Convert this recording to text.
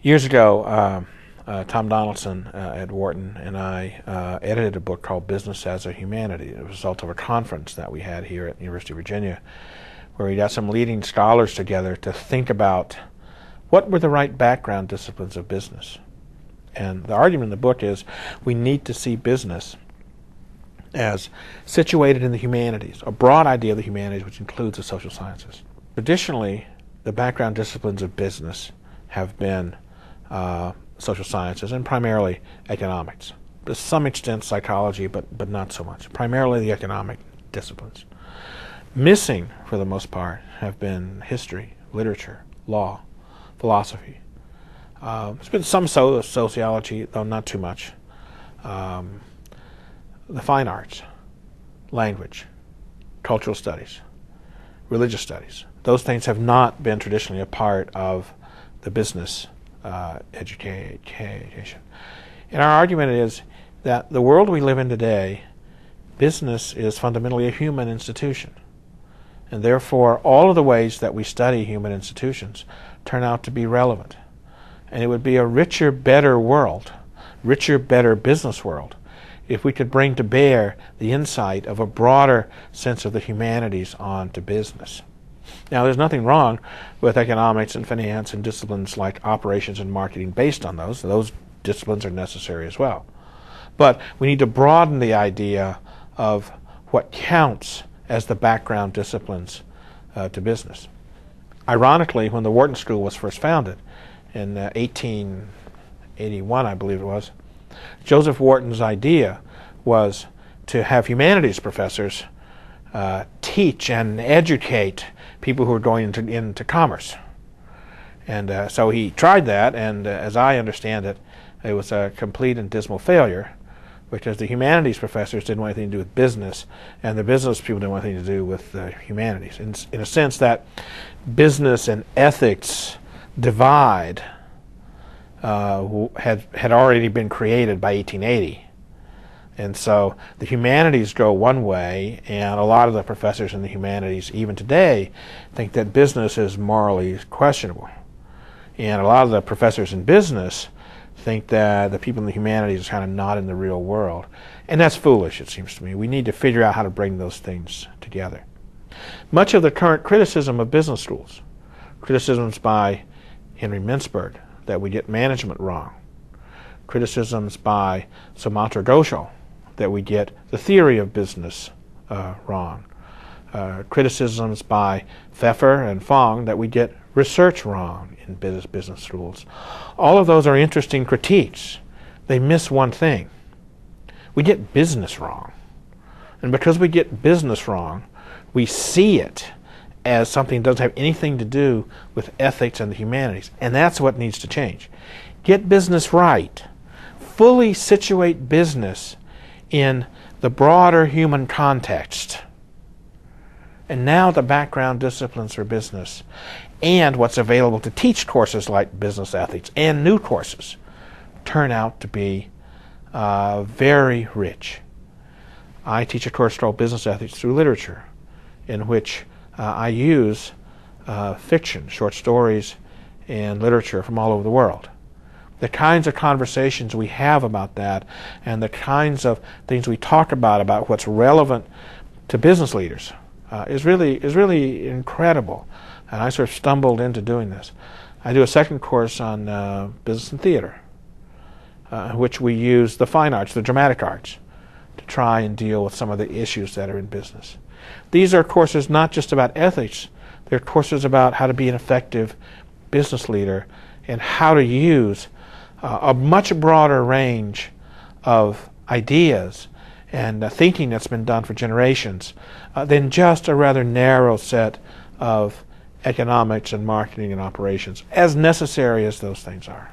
Years ago, Tom Donaldson at Wharton and I edited a book called Business as a Humanity, a result of a conference that we had here at the University of Virginia, where we got some leading scholars together to think about what were the right background disciplines of business. And the argument in the book is we need to see business as situated in the humanities, a broad idea of the humanities which includes the social sciences. Traditionally, the background disciplines of business have been social sciences and primarily economics. To some extent psychology, but not so much. Primarily the economic disciplines. Missing, for the most part, have been history, literature, law, philosophy. There's been some sociology, though not too much. The fine arts, language, cultural studies, religious studies. Those things have not been traditionally a part of the business education. And our argument is that the world we live in today, business is fundamentally a human institution. And therefore, all of the ways that we study human institutions turn out to be relevant. And it would be a richer, better world, richer, better business world, if we could bring to bear the insight of a broader sense of the humanities onto business. Now, there's nothing wrong with economics and finance and disciplines like operations and marketing based on those. Those disciplines are necessary as well. But we need to broaden the idea of what counts as the background disciplines to business. Ironically, when the Wharton School was first founded in 1881, I believe it was, Joseph Wharton's idea was to have humanities professors teach and educate people who were going into commerce. And so he tried that, and as I understand it, it was a complete and dismal failure, because the humanities professors didn't want anything to do with business, and the business people didn't want anything to do with the humanities. In a sense, that business and ethics divide had already been created by 1880. And so the humanities go one way, and a lot of the professors in the humanities, even today, think that business is morally questionable. And a lot of the professors in business think that the people in the humanities are kind of not in the real world. And that's foolish, it seems to me. We need to figure out how to bring those things together. Much of the current criticism of business schools, criticisms by Henry Mintzberg that we get management wrong, criticisms by Sumatra Ghoshal that we get the theory of business wrong, criticisms by Pfeffer and Fong that we get research wrong in business schools. All of those are interesting critiques. They miss one thing. We get business wrong. And because we get business wrong, we see it as something that doesn't have anything to do with ethics and the humanities. And that's what needs to change. Get business right. Fully situate business in the broader human context. And now the background disciplines for business and what's available to teach courses like business ethics and new courses turn out to be very rich. I teach a course called Business Ethics Through Literature, in which I use fiction, short stories, and literature from all over the world. The kinds of conversations we have about that and the kinds of things we talk about what's relevant to business leaders is really incredible. And I sort of stumbled into doing this. I do a second course on business and theater, in which we use the fine arts, the dramatic arts, to try and deal with some of the issues that are in business. These are courses not just about ethics, they're courses about how to be an effective business leader and how to use a much broader range of ideas and thinking that's been done for generations than just a rather narrow set of economics and marketing and operations, as necessary as those things are.